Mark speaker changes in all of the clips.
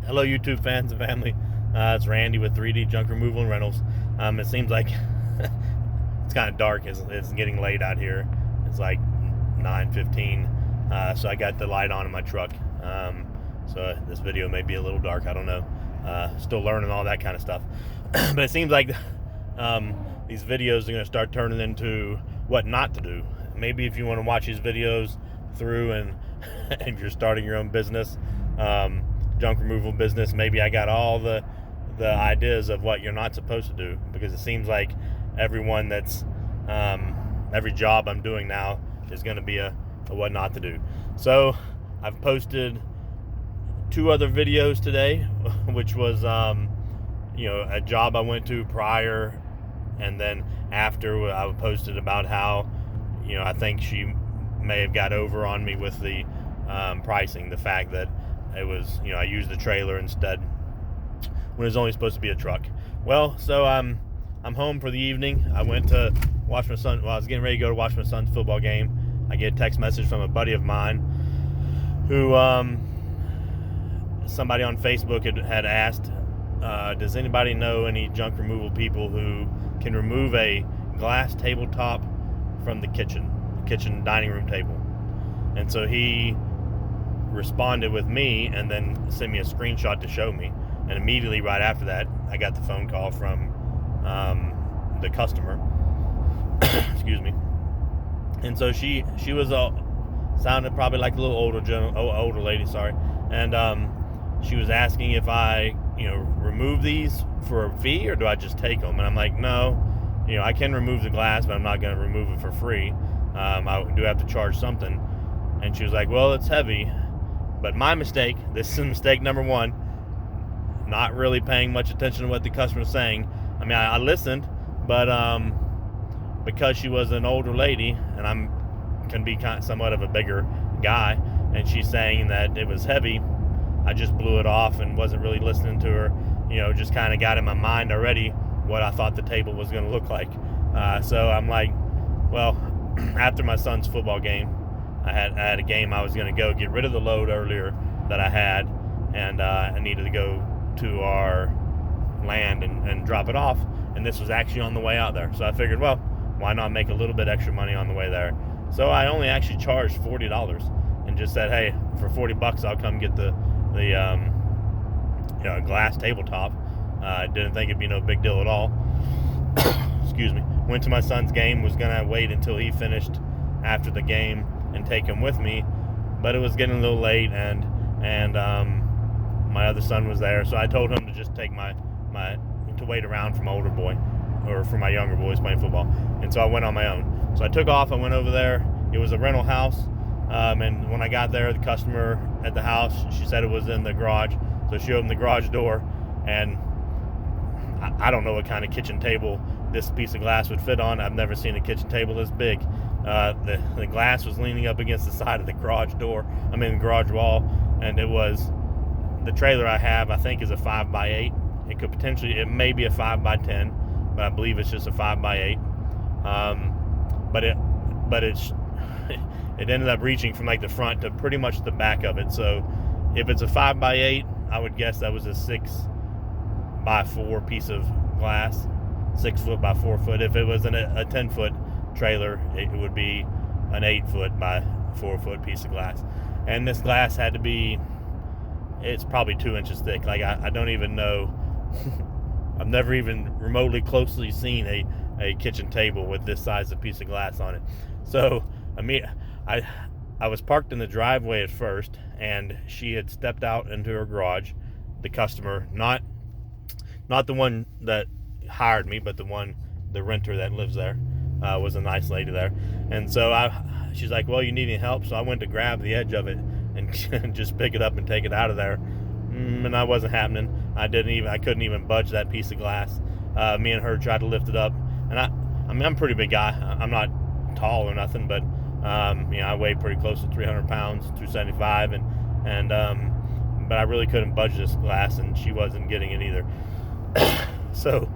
Speaker 1: Hello, YouTube fans and family. It's Randy with 3D Junk Removal and Rentals. It seems like it's kind of dark. It's getting late out here. It's like 9:15, so I got the light on in my truck. So this video may be a little dark. I don't know. Still learning all that kind of stuff. But it seems like these videos are going to start turning into what not to do. Maybe if you want to watch these videos through and if you're starting your own business, junk removal business, maybe I got all the ideas of what you're not supposed to do, because it seems like everyone that's every job I'm doing now is going to be a what not to do. So I've posted 2 other videos today, which was a job I went to prior, and then after I posted about how I think she may have got over on me with the pricing, the fact that it was I used the trailer instead when it was only supposed to be a truck. Well, so I'm home for the evening. I went to watch my son. Well, I was getting ready to go to watch my son's football game. I get a text message from a buddy of mine who somebody on Facebook had asked, does anybody know any junk removal people who can remove a glass tabletop from the kitchen dining room table? And so he responded with me and then sent me a screenshot to show me. And immediately right after that, I got the phone call from the customer. Excuse me. And so she was sounded probably like a little older lady, sorry. And she was asking if I remove these for a fee or do I just take them? And I'm like, no, I can remove the glass, but I'm not going to remove it for free. I do have to charge something. And she was like, well, it's heavy. But my mistake, this is mistake number 1, not really paying much attention to what the customer was saying. I mean, I listened, but because she was an older lady and can be somewhat of a bigger guy, and she's saying that it was heavy, I just blew it off and wasn't really listening to her. Just kind of got in my mind already what I thought the table was going to look like. So I'm like, well, after my son's football game, I had a game I was going to go get rid of the load earlier that I had, and I needed to go to our land and drop it off, and this was actually on the way out there. So I figured, well, why not make a little bit extra money on the way there? So I only actually charged $40 and just said, hey, for $40 I'll come get the glass tabletop. I didn't think it'd be no big deal at all. Excuse me. Went to my son's game, was gonna wait until he finished after the game and take him with me, but it was getting a little late, and my other son was there, so I told him to just take to wait around for my older boy, or for my younger boys playing football. And so I went on my own. So I took off, I went over there. It was a rental house, and when I got there, the customer at the house, she said it was in the garage. So she opened the garage door, and I don't know what kind of kitchen table this piece of glass would fit on. I've never seen a kitchen table this big. The glass was leaning up against the side of the garage door. The garage wall, and it was the trailer I have. I think is a 5x8. It may be a 5x10, but I believe it's just a 5x8. But it's it ended up reaching from like the front to pretty much the back of it. So if it's a 5x8, I would guess that was a 6x4 piece of glass, 6 foot by 4 foot. If it was a 10-foot trailer, it would be an 8-foot by 4-foot piece of glass. And this glass had to be, it's probably 2 inches thick. Like I don't even know. I've never even remotely closely seen a kitchen table with this size of piece of glass on it. So I was parked in the driveway at first, and she had stepped out into her garage. The customer, not the one that hired me, but the renter that lives there, was a nice lady there. And so she's like, well, you need any help? So I went to grab the edge of it and just pick it up and take it out of there. And that wasn't happening. I couldn't even budge that piece of glass. Me and her tried to lift it up, and I'm a pretty big guy. I'm not tall or nothing, but I weigh pretty close to 300 pounds, 275, but I really couldn't budge this glass, and she wasn't getting it either. So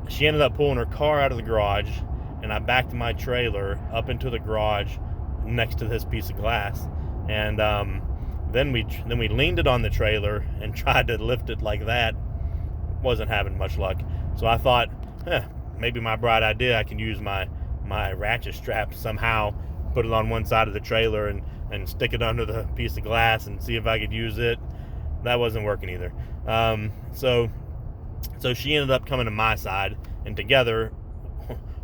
Speaker 1: she ended up pulling her car out of the garage, and I backed my trailer up into the garage next to this piece of glass, and Then we leaned it on the trailer and tried to lift it like that. Wasn't having much luck. So I thought, maybe my bright idea, I can use my ratchet strap somehow, put it on one side of the trailer and stick it under the piece of glass and see if I could use it. That wasn't working either. So she ended up coming to my side, and together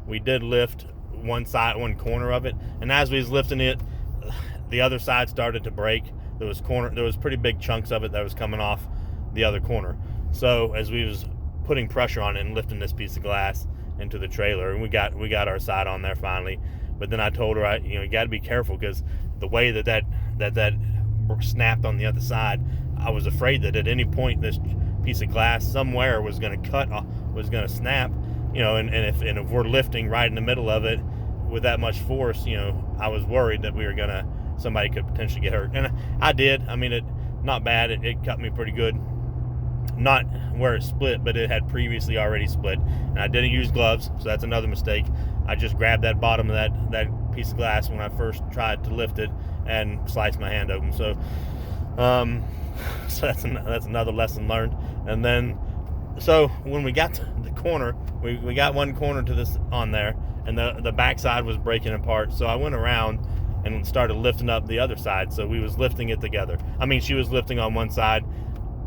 Speaker 1: we did lift one corner of it. And as we was lifting it, the other side started to break. There was pretty big chunks of it that was coming off the other corner. So as we was putting pressure on it and lifting this piece of glass into the trailer, and we got our side on there finally. But then I told her, you got to be careful, because the way that snapped on the other side, I was afraid that at any point this piece of glass somewhere was going to snap, and if we're lifting right in the middle of it with that much force, I was worried that somebody could potentially get hurt. And I did. I mean, not bad. It cut me pretty good. Not where it split, but it had previously already split. And I didn't use gloves, so that's another mistake. I just grabbed that bottom of that piece of glass when I first tried to lift it and sliced my hand open. So that's another lesson learned. And then, so when we got to the corner, we got one corner to this on there, and the backside was breaking apart. So I went around and started lifting up the other side. So we was lifting it together. I mean, she was lifting on one side,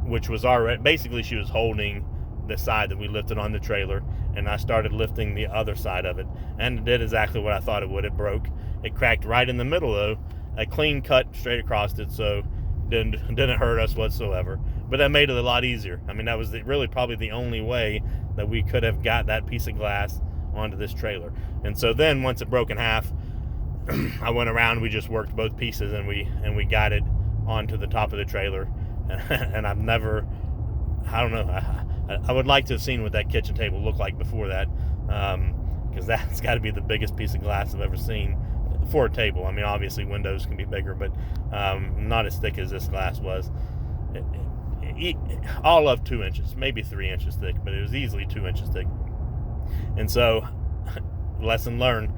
Speaker 1: which was already, basically she was holding the side that we lifted on the trailer, and I started lifting the other side of it, and it did exactly what I thought it would. It broke. It cracked right in the middle, though, a clean cut straight across it, so didn't hurt us whatsoever. But that made it a lot easier. I mean, that was really probably the only way that we could have got that piece of glass onto this trailer. And so then once it broke in half, I went around, we just worked both pieces, and we got it onto the top of the trailer. And I've never, I don't know, I would like to have seen what that kitchen table looked like before that, because that's got to be the biggest piece of glass I've ever seen for a table. I mean, obviously windows can be bigger, but not as thick as this glass was. All of 2 inches, maybe 3 inches thick, but it was easily 2 inches thick. And so, lesson learned.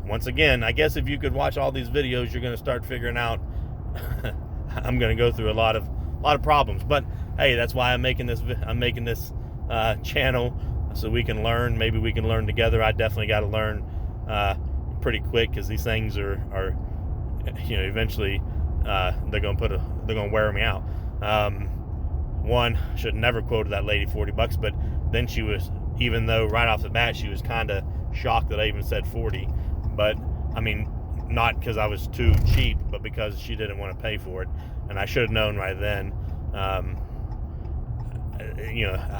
Speaker 1: Once again, I guess if you could watch all these videos, you're going to start figuring out I'm going to go through a lot of problems. But hey, that's why I'm making this channel, so we can learn. Maybe we can learn together. I definitely got to learn pretty quick, because these things are eventually they're going to wear me out. One, should never quoted that lady $40, but then she was, even though right off the bat she was kind of shocked that I even said 40, but I mean, not because I was too cheap, but because she didn't want to pay for it, and I should have known right then.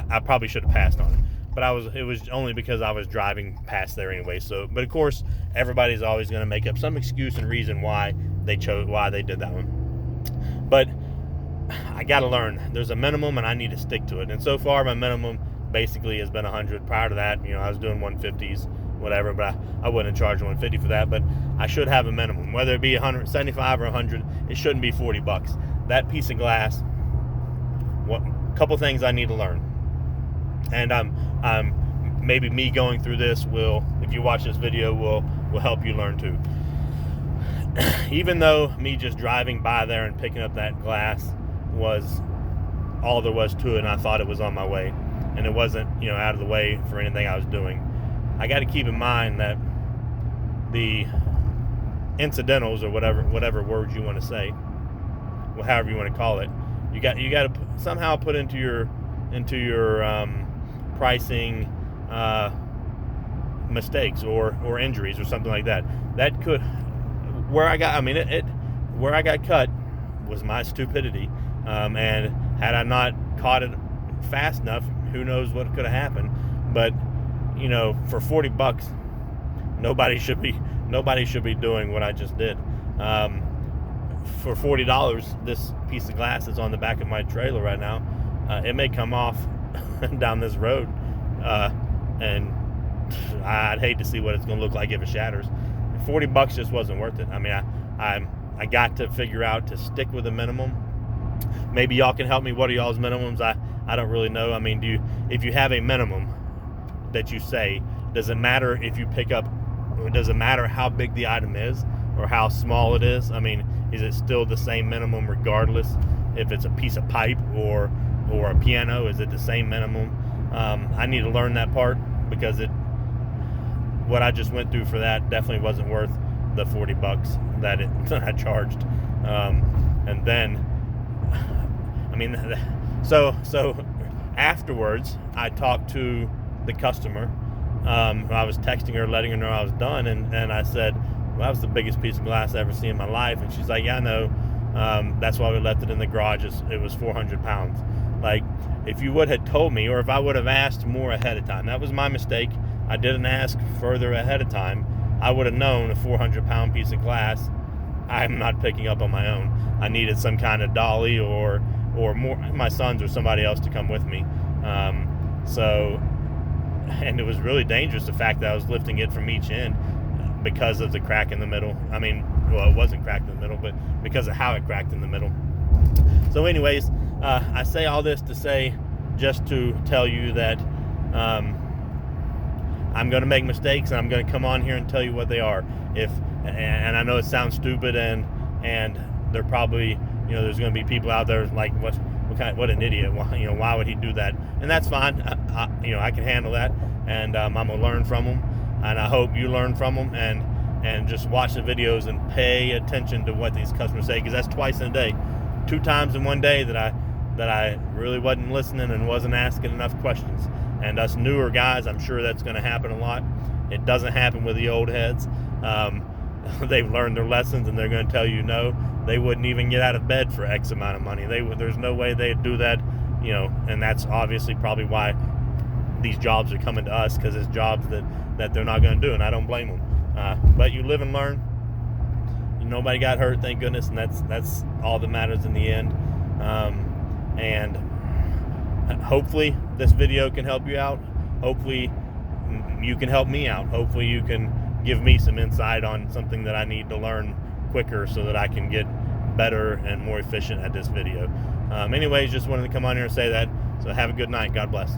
Speaker 1: I probably should have passed on it, but it was only because I was driving past there anyway. So, but of course, everybody's always going to make up some excuse and reason why they did that one. But I got to learn. There's a minimum, and I need to stick to it. And so far, my minimum basically has been 100. Prior to that, I was doing 150s, whatever, but I wouldn't charge 150 for that. But I should have a minimum, whether it be 175 or 100. It shouldn't be $40. That piece of glass. Couple things I need to learn, and maybe me going through this will, if you watch this video, will help you learn too. Even though me just driving by there and picking up that glass was all there was to it, and I thought it was on my way, and it wasn't, out of the way for anything I was doing, I got to keep in mind that the incidentals, or whatever words you want to say, however you want to call it, you got to somehow put into your pricing mistakes or injuries or something like that. That could, where I got cut was my stupidity, and had I not caught it fast enough, who knows what could have happened. But for $40, nobody should be doing what I just did. For $40, this piece of glass is on the back of my trailer right now. It may come off down this road, and I'd hate to see what it's going to look like if it shatters. $40 just wasn't worth it. I mean, I got to figure out to stick with a minimum. Maybe y'all can help me. What are y'all's minimums? I don't really know. I mean, if you have a minimum that you say, does it matter if you pick up, or does it matter how big the item is or how small it is? I mean, is it still the same minimum regardless if it's a piece of pipe or a piano? Is it the same minimum? I need to learn that part, because what I just went through for that definitely wasn't worth the $40 that I charged. And then, I mean, so afterwards, I talked to the customer. I was texting her, letting her know I was done, and I said, well, that was the biggest piece of glass I ever seen in my life. And she's like, yeah, I know. That's why we left it in the garage. It was 400 pounds. Like, if you would have told me, or if I would have asked more ahead of time, that was my mistake. I didn't ask further ahead of time. I would have known a 400-pound piece of glass I'm not picking up on my own. I needed some kind of dolly or more, my sons or somebody else to come with me. And it was really dangerous, the fact that I was lifting it from each end because of the crack in the middle. I mean, well, it wasn't cracked in the middle, but because of how it cracked in the middle. So anyways, I say all this to say, just to tell you that I'm going to make mistakes, and I'm going to come on here and tell you what they are. And I know it sounds stupid, and they're probably, there's going to be people out there like, what an idiot. Why would he do that? And that's fine. I can handle that, and I'm going to learn from them, and I hope you learn from them, and just watch the videos and pay attention to what these customers say, because that's twice in a day. 2 times in one day that I really wasn't listening and wasn't asking enough questions. And us newer guys, I'm sure that's going to happen a lot. It doesn't happen with the old heads. They've learned their lessons, and they're going to tell you no. They wouldn't even get out of bed for X amount of money. There's no way they'd do that, and that's obviously probably why these jobs are coming to us, because it's jobs that they're not going to do, and I don't blame them. But you live and learn. Nobody got hurt, thank goodness, and that's all that matters in the end. And hopefully this video can help you out. Hopefully you can help me out. Hopefully you can give me some insight on something that I need to learn quicker, so that I can get better and more efficient at this video. Anyways, just wanted to come on here and say that. So have a good night. God bless.